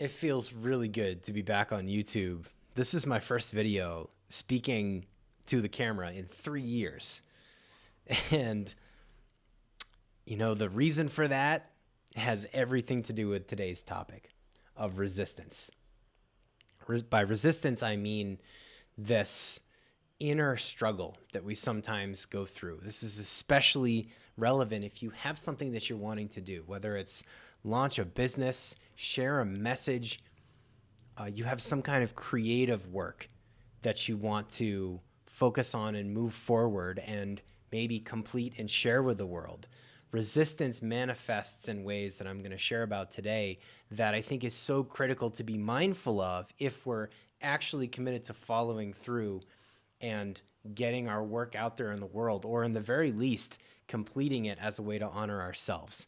It feels really good to be back on YouTube. This is my first video speaking to the camera in 3 years. And, the reason for that has everything to do with today's topic of resistance. By resistance, I mean this inner struggle that we sometimes go through. This is especially relevant if you have something that you're wanting to do, whether it's launch a business, share a message, you have some kind of creative work that you want to focus on and move forward and maybe complete and share with the world. Resistance manifests in ways that I'm going to share about today that I think is so critical to be mindful of if we're actually committed to following through and getting our work out there in the world, or in the very least, completing it as a way to honor ourselves.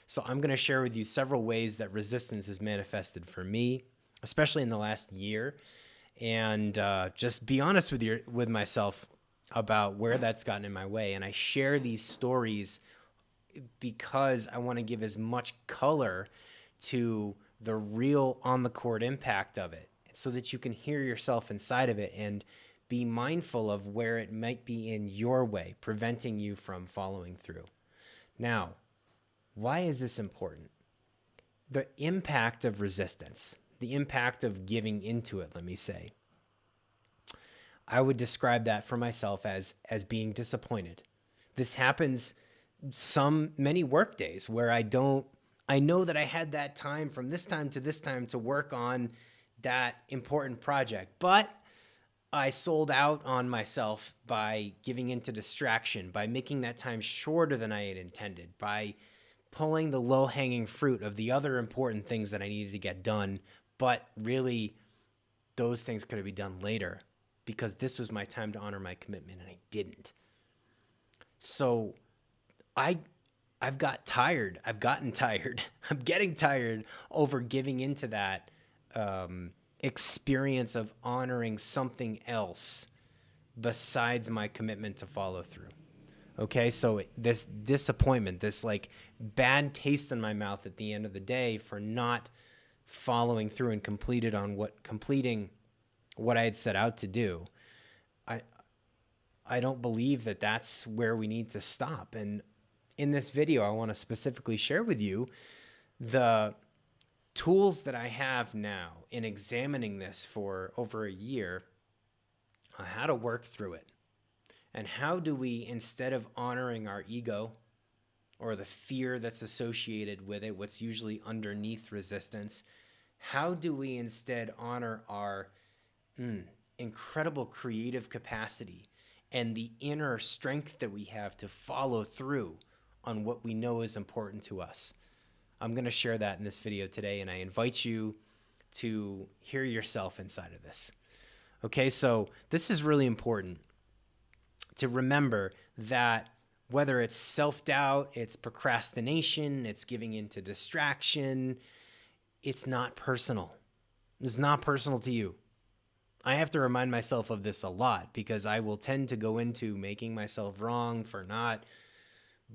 So I'm going to share with you several ways that resistance is manifested for me, especially in the last year, and just be honest with myself about where that's gotten in my way. And I share these stories because I want to give as much color to the real on-the-court impact of it, so that you can hear yourself inside of it and be mindful of where it might be in your way, preventing you from following through. Now, why is this important? The impact of resistance, the impact of giving into it, let me say. I would describe that for myself as being disappointed. This happens many work days where I know that I had that time from this time to this time to work on that important project, but I sold out on myself by giving into distraction, by making that time shorter than I had intended, by pulling the low-hanging fruit of the other important things that I needed to get done, but really those things could have been done later because this was my time to honor my commitment, and I didn't. So I've gotten tired. I'm getting tired over giving into that experience of honoring something else besides my commitment to follow through. Okay, so this disappointment, this like bad taste in my mouth at the end of the day for not following through and completing what I had set out to do. I don't believe that that's where we need to stop. And in this video, I want to specifically share with you the tools that I have now in examining this for over a year, how to work through it. And how do we, instead of honoring our ego or the fear that's associated with it, what's usually underneath resistance, how do we instead honor our incredible creative capacity and the inner strength that we have to follow through on what we know is important to us? I'm going to share that in this video today, and I invite you to hear yourself inside of this. Okay, so this is really important to remember that whether it's self-doubt, it's procrastination, it's giving into distraction, it's not personal. It's not personal to you. I have to remind myself of this a lot because I will tend to go into making myself wrong for not.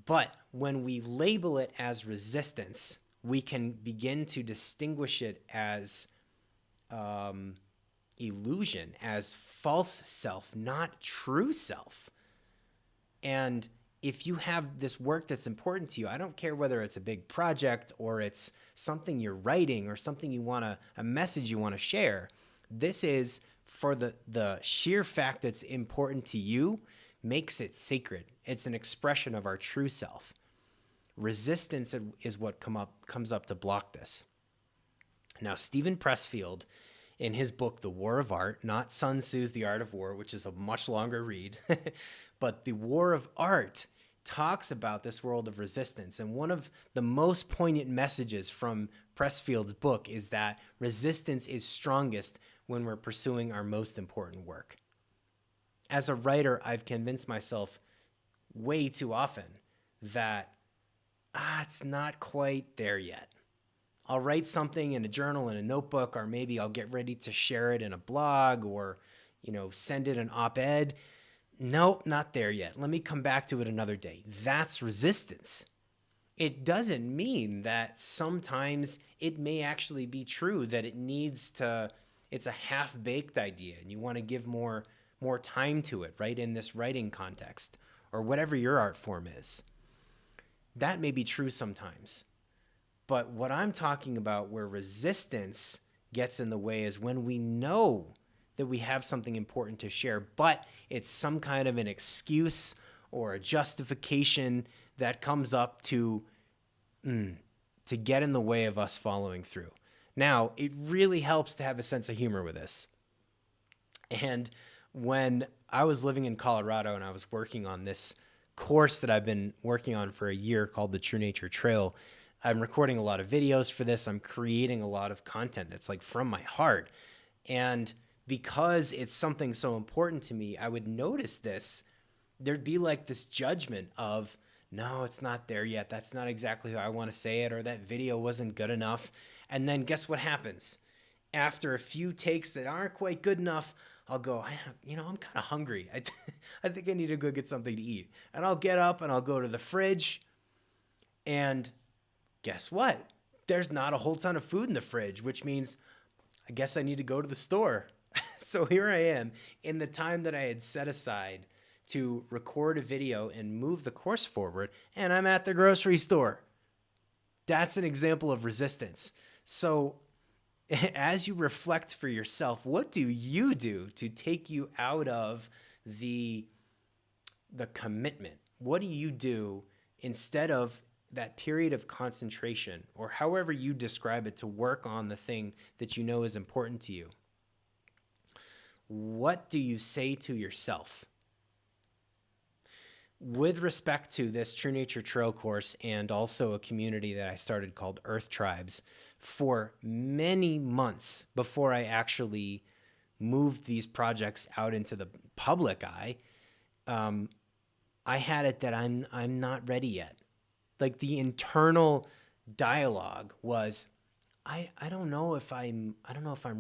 But when we label it as resistance, we can begin to distinguish it as illusion, as false self, not true self. And if you have this work that's important to you, I don't care whether it's a big project or it's something you're writing or something a message you want to share. This is for the sheer fact that's important to you makes it sacred. It's an expression of our true self. Resistance is what comes up to block this. Now, Steven Pressfield, in his book, The War of Art, not Sun Tzu's The Art of War, which is a much longer read, but The War of Art talks about this world of resistance. And one of the most poignant messages from Pressfield's book is that resistance is strongest when we're pursuing our most important work. As a writer, I've convinced myself way too often that it's not quite there yet. I'll write something in a journal, in a notebook, or maybe I'll get ready to share it in a blog or, send it an op-ed. Nope, not there yet. Let me come back to it another day. That's resistance. it doesn't mean that sometimes it may actually be true that it's a half-baked idea and you want to give more time to it, right? In this writing context or whatever your art form is. That may be true sometimes. But what I'm talking about where resistance gets in the way is when we know that we have something important to share, but it's some kind of an excuse or a justification that comes up to get in the way of us following through. Now, it really helps to have a sense of humor with this. And when I was living in Colorado and I was working on this course that I've been working on for a year called the True Nature Trail, I'm recording a lot of videos for this. I'm creating a lot of content that's like from my heart. And because it's something so important to me, I would notice this. There'd be like this judgment of, no, it's not there yet. That's not exactly how I want to say it, or that video wasn't good enough. And then guess what happens? After a few takes that aren't quite good enough, I'll go, I'm kind of hungry. I think I need to go get something to eat. And I'll get up and I'll go to the fridge. And guess what? There's not a whole ton of food in the fridge, which means I guess I need to go to the store. So here I am in the time that I had set aside to record a video and move the course forward, and I'm at the grocery store. That's an example of resistance. So as you reflect for yourself, what do you do to take you out of the commitment? What do you do instead of that period of concentration, or however you describe it, to work on the thing that you know is important to you? What do you say to yourself? With respect to this True Nature Trail course and also a community that I started called Earth Tribes, for many months before I actually moved these projects out into the public eye, I had it that I'm not ready yet. Like the internal dialogue was, I don't know if I'm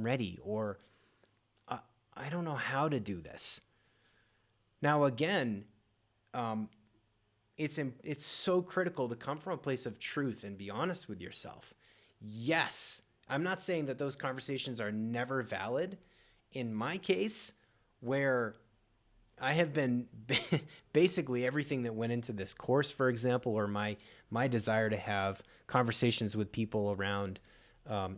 ready, or I don't know how to do this. Now again, it's so critical to come from a place of truth and be honest with yourself. Yes, I'm not saying that those conversations are never valid. In my case, where I have been basically everything that went into this course, for example, or my desire to have conversations with people around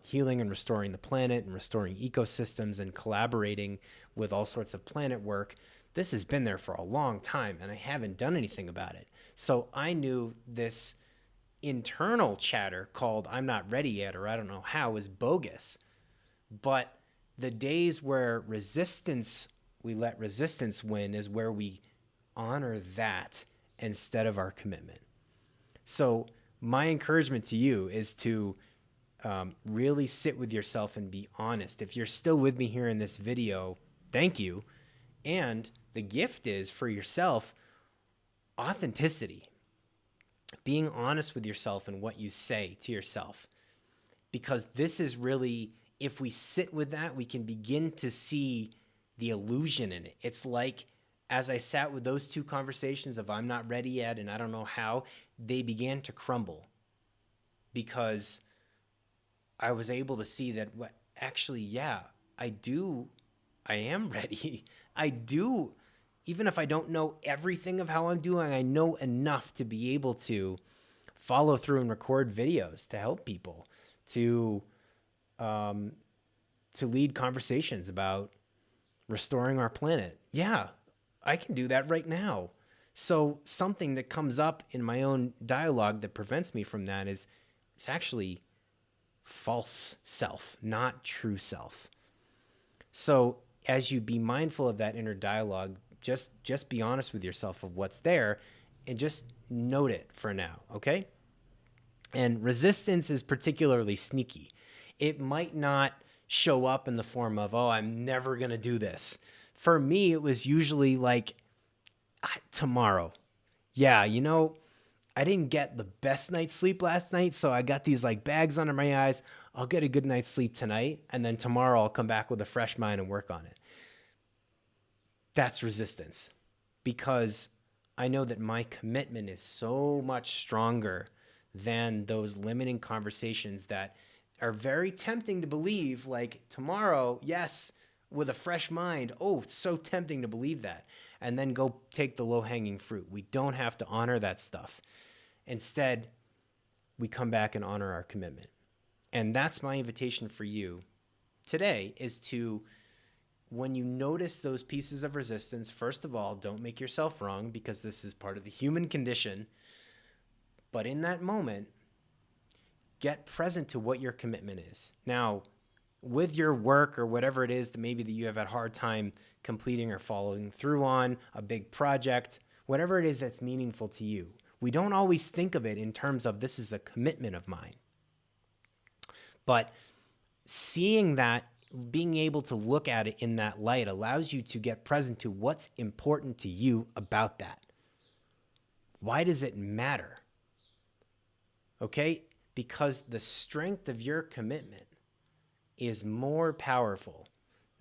healing and restoring the planet and restoring ecosystems and collaborating with all sorts of planet work. This has been there for a long time and I haven't done anything about it. So I knew this internal chatter called I'm not ready yet, or I don't know how, is bogus. But the days where we let resistance win is where we honor that instead of our commitment. So my encouragement to you is to really sit with yourself and be honest. If you're still with me here in this video, thank you. And the gift is for yourself, authenticity. Being honest with yourself and what you say to yourself. Because this is really, if we sit with that, we can begin to see the illusion in it. It's like, as I sat with those two conversations of I'm not ready yet and I don't know how, they began to crumble. Because I was able to see that, I am ready. I do. Even if I don't know everything of how I'm doing, I know enough to be able to follow through and record videos to help people, to lead conversations about restoring our planet. Yeah, I can do that right now. So something that comes up in my own dialogue that prevents me from that is it's actually false self, not true self. So as you be mindful of that inner dialogue, just be honest with yourself of what's there and just note it for now, okay? And resistance is particularly sneaky. It might not show up in the form of, oh, I'm never going to do this. For me, it was usually like, tomorrow. Yeah, I didn't get the best night's sleep last night, so I got these like bags under my eyes. I'll get a good night's sleep tonight, and then tomorrow I'll come back with a fresh mind and work on it. That's resistance, because I know that my commitment is so much stronger than those limiting conversations that are very tempting to believe, like tomorrow, yes, with a fresh mind. Oh, it's so tempting to believe that. And then go take the low-hanging fruit. We don't have to honor that stuff. Instead, we come back and honor our commitment. And that's my invitation for you today, is to, when you notice those pieces of resistance, first of all, don't make yourself wrong, because this is part of the human condition. But in that moment, get present to what your commitment is. Now, with your work or whatever it is that maybe that you have a hard time completing or following through on, a big project, whatever it is that's meaningful to you, we don't always think of it in terms of this is a commitment of mine. But seeing that, being able to look at it in that light, allows you to get present to what's important to you about that. Why does it matter? Okay? Because the strength of your commitment is more powerful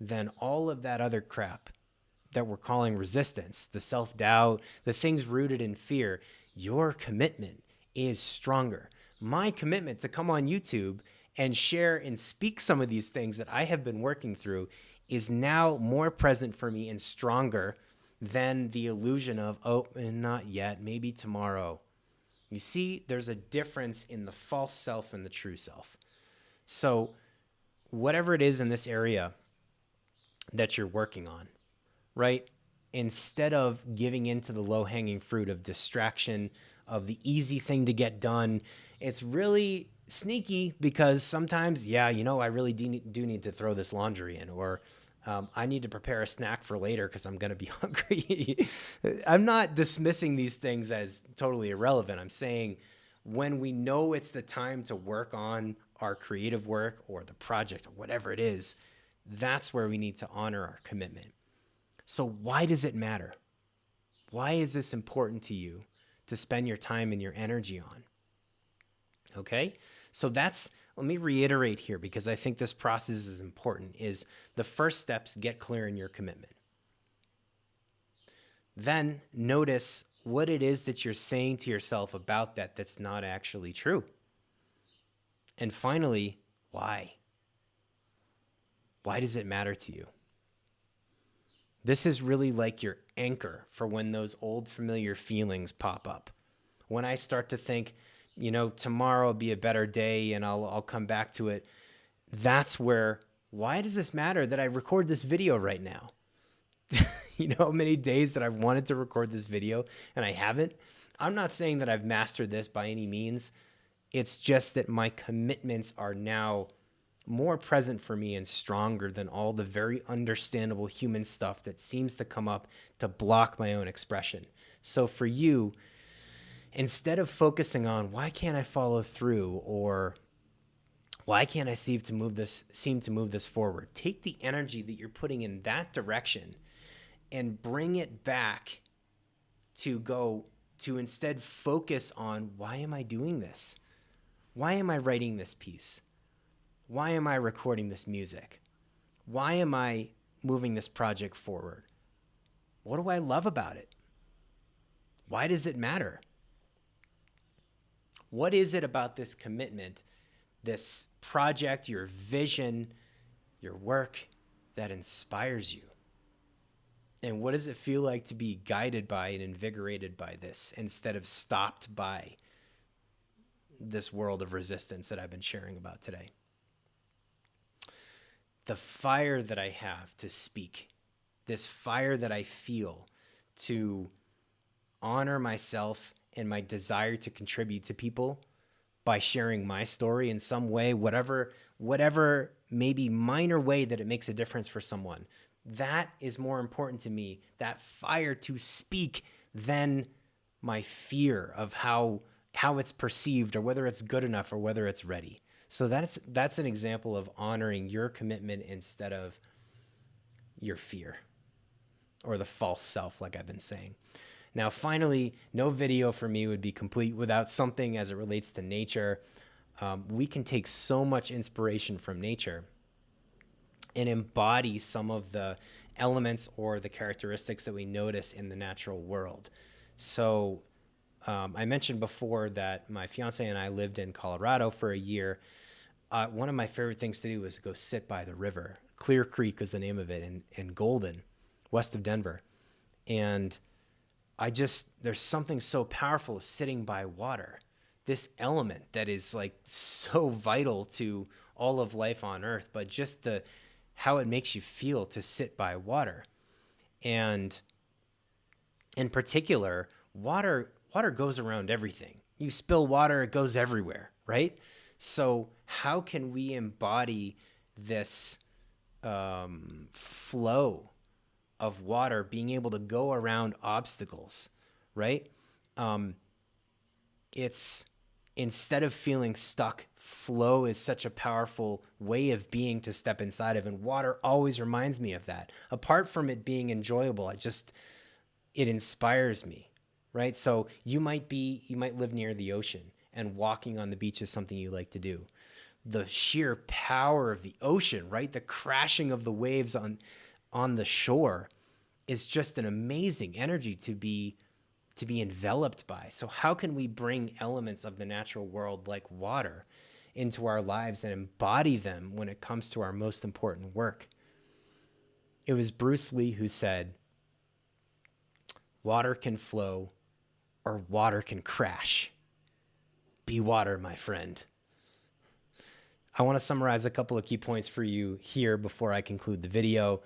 than all of that other crap that we're calling resistance, the self-doubt, the things rooted in fear. Your commitment is stronger. My commitment to come on YouTube and share and speak some of these things that I have been working through is now more present for me and stronger than the illusion of, oh, and not yet, maybe tomorrow. You see, there's a difference in the false self and the true self. So whatever it is in this area that you're working on, right? Instead of giving into the low-hanging fruit of distraction, of the easy thing to get done, it's really sneaky, because sometimes, yeah, I really do need to throw this laundry in, or I need to prepare a snack for later because I'm going to be hungry. I'm not dismissing these things as totally irrelevant. I'm saying when we know it's the time to work on our creative work or the project or whatever it is, that's where we need to honor our commitment. So why does it matter? Why is this important to you to spend your time and your energy on? Okay? So let me reiterate here, because I think this process is important, is the first steps: get clear in your commitment. Then notice what it is that you're saying to yourself about that that's not actually true. And finally, why? Why does it matter to you? This is really like your anchor for when those old familiar feelings pop up. When I start to think, tomorrow will be a better day and I'll come back to it, that's where, why does this matter that I record this video right now? You know how many days that I've wanted to record this video and I haven't? I'm not saying that I've mastered this by any means. It's just that my commitments are now more present for me and stronger than all the very understandable human stuff that seems to come up to block my own expression. So for you, instead of focusing on why can't I follow through, or why can't I seem to move this forward, take the energy that you're putting in that direction and bring it back to instead focus on, why am I doing this? Why am I writing this piece? Why am I recording this music? Why am I moving this project forward? What do I love about it? Why does it matter? What is it about this commitment, this project, your vision, your work, that inspires you? And what does it feel like to be guided by and invigorated by this, instead of stopped by this world of resistance that I've been sharing about today? The fire that I have to speak, this fire that I feel to honor myself and my desire to contribute to people by sharing my story in some way, whatever maybe minor way that it makes a difference for someone, that is more important to me, that fire to speak, than my fear of how it's perceived, or whether it's good enough, or whether it's ready. So that's an example of honoring your commitment instead of your fear or the false self, like I've been saying. Now, finally, no video for me would be complete without something as it relates to nature. We can take so much inspiration from nature and embody some of the elements or the characteristics that we notice in the natural world. So I mentioned before that my fiance and I lived in Colorado for a year. One of my favorite things to do was go sit by the river. Clear Creek is the name of it, in Golden, west of Denver. And there's something so powerful sitting by water, this element that is like so vital to all of life on earth, but just how it makes you feel to sit by water. And in particular, water goes around everything. You spill water, it goes everywhere, right? So how can we embody this flow of water being able to go around obstacles, right? It's, instead of feeling stuck, flow is such a powerful way of being to step inside of, and water always reminds me of that. Apart from it being enjoyable, it inspires me, right? So you might live near the ocean, and walking on the beach is something you like to do. The sheer power of the ocean, right? The crashing of the waves on the shore is just an amazing energy to be enveloped by. So how can we bring elements of the natural world like water into our lives and embody them when it comes to our most important work? It was Bruce Lee who said, "Water can flow or water can crash. Be water, my friend." I want to summarize a couple of key points for you here before I conclude the video.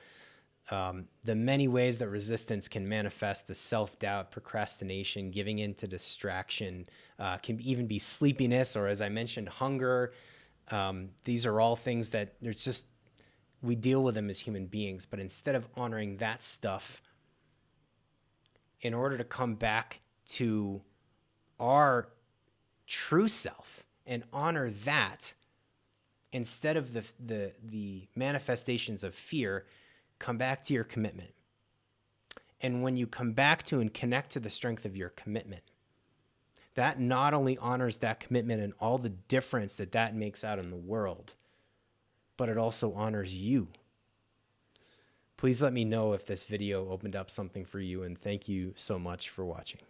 The many ways that resistance can manifest: the self-doubt, procrastination, giving in to distraction, can even be sleepiness, or as I mentioned, hunger. These are all things that we deal with them as human beings, but instead of honoring that stuff, in order to come back to our true self and honor that, instead of the manifestations of fear, come back to your commitment. And when you come back to and connect to the strength of your commitment, that not only honors that commitment and all the difference that makes out in the world, but it also honors you. Please let me know if this video opened up something for you, and thank you so much for watching.